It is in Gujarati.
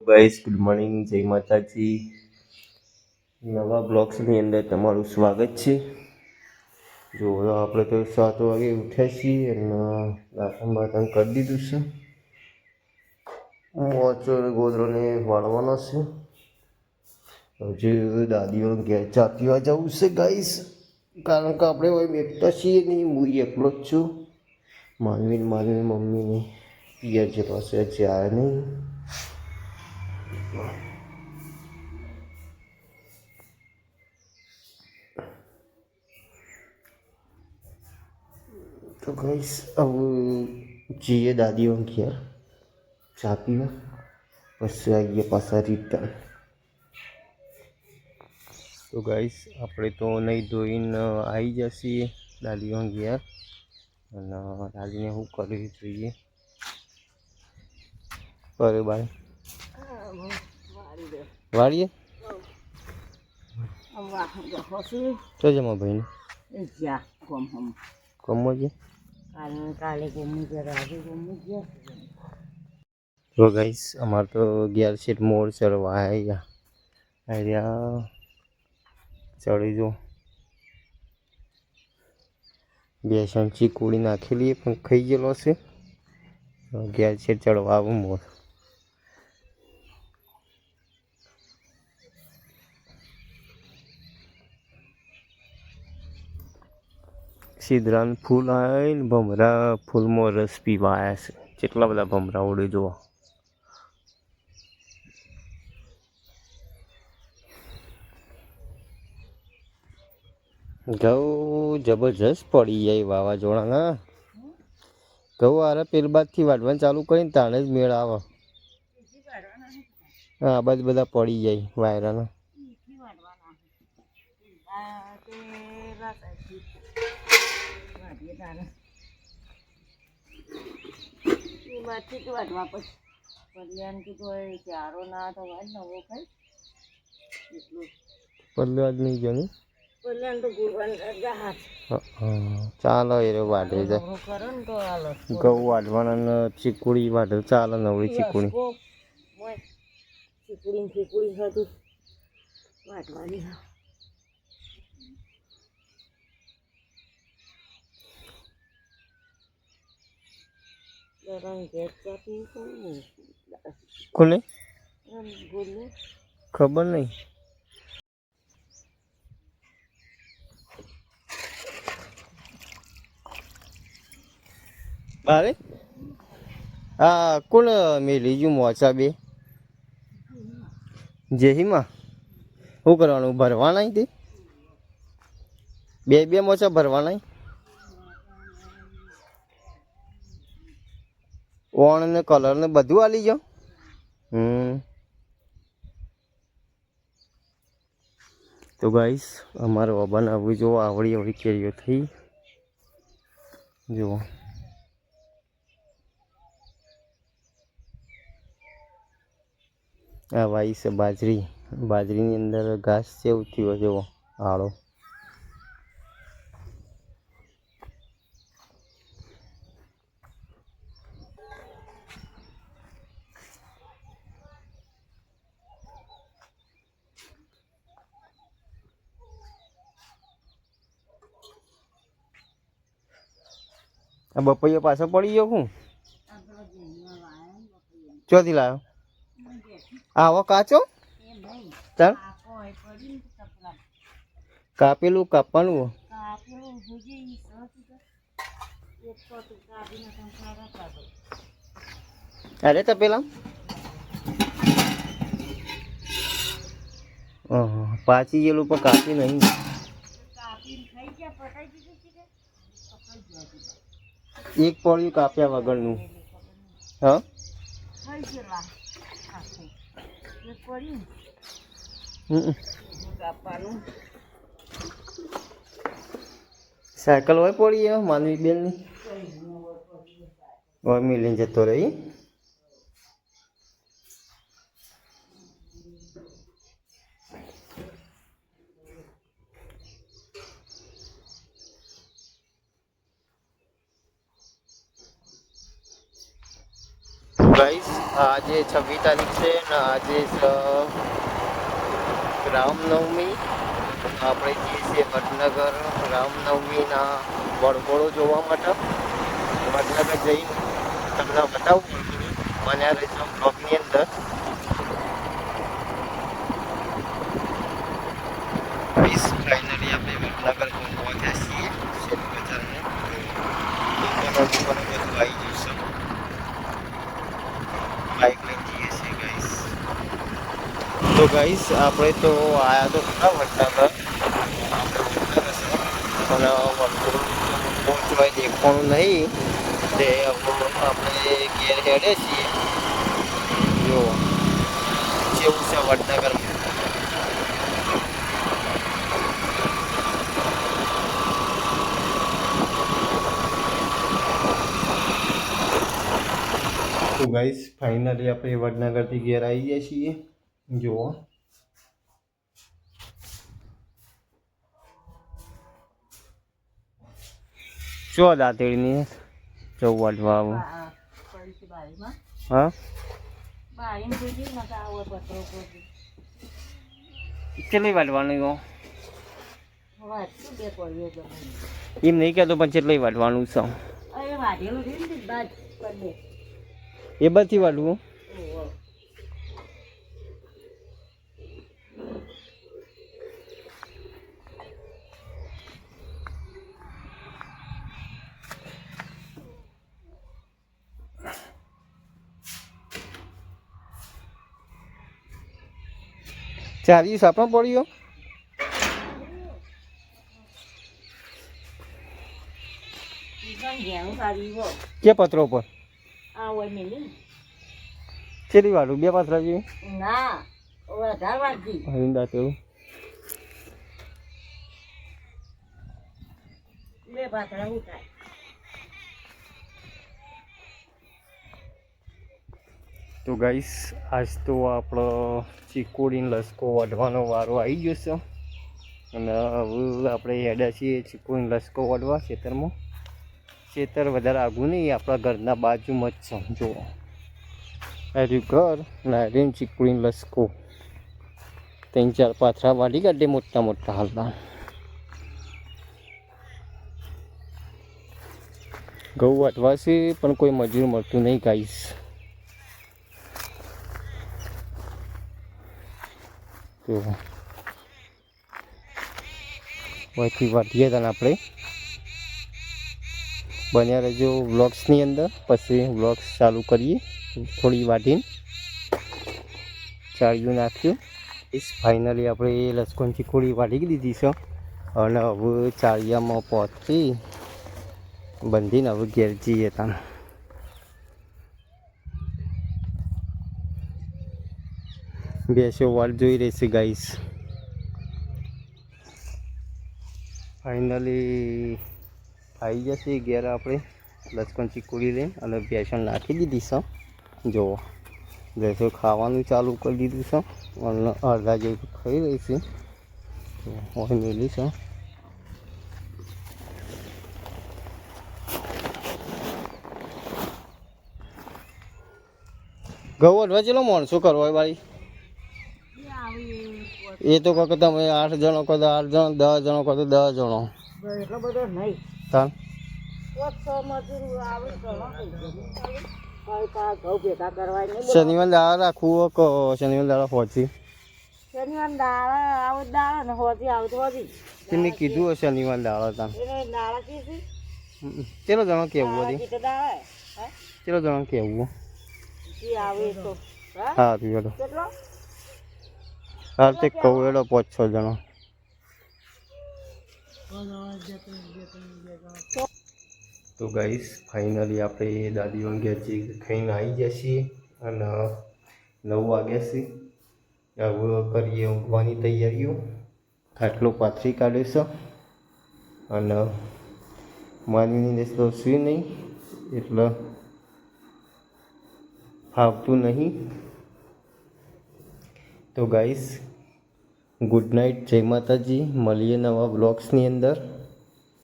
ગાઈસ ગુડ મોર્નિંગ, જય માતાજી. નવા બ્લોગ્સની અંદર તમારું સ્વાગત છે. જો આપણે તો 7 વાગે ઉઠ્યા છીએ અને રાશન બાસણ કરી દીધું છે. મોચો અને ગોદરોને વાળવાનો છે. હજુ દાદીઓ ઘેર ચા પીવા જવું છે ગાઈસ, કારણ કે આપણે હવે બેઠતા છીએ નહીં. હું એકલો જ છું. માનવી મમ્મીને પિયર જે પાસે જાય નહીં. તો ગાઈસ હવે જઈએ દાદીઓ ઘેર ચા પીવા, પછી આવીએ પાછા રિટર્ન. તો ગાઈસ આપણે તો નહીં ધોઈને આવી જશે દાદીઓ ઘેર, અને દાદીને શું કરવું જોઈએ. અરે બાય વાળીએ તો જમા ભાઈને કમો છે. તો ગાઈસ અમારે તો ગેર સીટ મોડ ચડવા આવ્યા ચડી જો બેસન ચીકુડી નાખેલી પણ ખાઈ ગયેલો છે. ગેર સીટ ચડવા આવું મોડ. સિદ્રાન ફૂલ આવે ને ભમરા ફૂલમાં રસ પીવા આવ્યા છે. કેટલા બધા ભમરા ઉડે જુઓ. ઘઉં જબરજસ્ત પડી જાય વાવાઝોડાના. ઘઉં આરે પેલ બાદથી વાઢવાનું ચાલુ કરીને તાણે જ મેળ આવે. હા બાદ બધા પડી જાય વાયરાના. પલ્લે જ નહીં ગયો ને ચાલો એ વાઢે જાય. ઘઉં વાઢવાના ચીકુડી વાઢે ચાલે. નવળી ચીકુડી હતું વાઢવાની. કોને ખબર નહીં. બારે હા કોણ મેલી ગયું મોચા બે જેહીમાં શું કરવાનું? ભરવાના તે બે મોચા ભરવાના. ઓણ ને કલર ને બધું આલી જાઓ. તો ગાઈસ અમારે બનાવવું જો આવડી કેરીઓ થઈ જુઓ. આ વાઈ છે બાજરીની અંદર ઘાસ જેવું થયો જુઓ આળો. આ બપૈયો પાછો પડી ગયો. હું ચોથી લાવ્યો? આવો કાચો તાર કાપેલું કાપવાનું. અરે તો પેલા પાછી ગયેલું પણ કાપી નહીં. એક પડ્યું કાપ્યા વગરનું. હા સાયકલ હોય પડી માનવી બેન ની હોય મિલીને જતો રહી. ગાઈસ આજે 26 તારીખ છે ને આજે રામનવમી. આપણે જઈએ છીએ વડનગર રામનવમીના વડઘોડો જોવા માટે. વડનગર જઈને તમને બતાવું. બન્યા રહેજો બ્લોગની અંદર. ફાઇનલી આપણે વડનગર પહોંચ્યા છીએ. શેર બજારને બધું આવી જશે. બાઇક લઈને જઈએ છીએ ગાઈસ. તો ગાઈસ આપણે તો આયા તો ખરા વડનગર. આપણે વડનગર છે પણ વડનગર પહોંચવાય દેખવાનું નહીં. તે આપણે ઘેર હેડે છીએ. જો જેવું છે વડનગરમાં. તો ગાઈસ ફાઇનલી આપણે વડનગરથી ઘેર આવી ગયા છીએ. જુઓ ચો દાંતેડીની ચૌ વાટવા આવું. હા કેટલી વાટવાનું એમ નહીં કહેતો પણ કેટલી વાટવાનું છે એ બધી વાટવું. ચાલીસ આપણો પડ્યો. કે પત્રો પર કેટલી વાળું? બે પાથરા જેવી હરિંદા તેવું. તો ગાઈસ આજ તો આપણો ચીકુડીનો લસકો વાઢવાનો વારો આવી ગયો છે. અને હવે આપણે હેડ્યા છીએ ચીકુડીનો લસકો વાઢવા ખેતરમાં. ખેતર વધારે આગું નહીં, આપણા ઘરના બાજુમાં જ છે. જુઓ આર્યું ઘર ને આર્યું ચીકુડીનો લસકો. 3-4 પાથરા વાઢી કાઢે મોટા મોટા હાલતા. ઘઉં વાટવા છે પણ કોઈ મજૂર મળતું નહીં ગાઈસ. તો અહીંથી વાટીએ તને આપણે. બન્યા રહેજો વ્લોગ્સની અંદર. પછી વ્લોગ્સ ચાલુ કરીએ. થોડી વાટીને ચાળિયું નાખ્યું. ફાઇનલી આપણે લસકોન ચીકુડી વાટી દીધી છે. અને હવે ચાળિયામાં પહોંચી બંધીને હવે ઘેર જઈએ ત્યાં. બેસો વાટ જોઈ રહેશે ગાઈસ. ફાઇનલી આવી જશે ઘેર આપણે લસકોન ચીકુડી લઈને. અને બેસન નાખી દીધી છે. જુઓ ભેંસો ખાવાનું ચાલુ કરી દીધું છે. અને અડધા જેવું ખાઈ રહી છે. હોય મેલી છે. ઘઉં અડવા ચેલો માણસો કરવા વાળી એ તો કહો તમે 8 જણો કહો 8 જણ, 10 જણો કહો 10 જણો. એટલો બધો નહીં તાન શનિવાર દાડા રાખવું કે શનિવાર દાડા પહોંચી? શનિવાર દાડા આવું દાડા ને હોતી આવું તો હોતી. તેને કીધું શનિવાર દાડા તાન ચેલો જણો કેવું હતી? ચેલો જણો કેવું? હા હેડો હાલ તે કહું હેડો 5-6 જણો. તો ગાઈસ ફાઇનલી આપણે દાદીઓને ઘેર ખાઈને આવી ગયા છીએ. અને 9 વાગ્યા છે. હવે કરીએ ઊંઘવાની તૈયારીઓ. ખાટલો પાથરી કાઢ્યો છે. અને માનવીની દેશો સુઈ નહીં એટલે ફાવતું નહીં. તો ગાઈસ ગુડ નાઇટ, જય માતાજી. મળીએ નવા બ્લોગ્સની અંદર.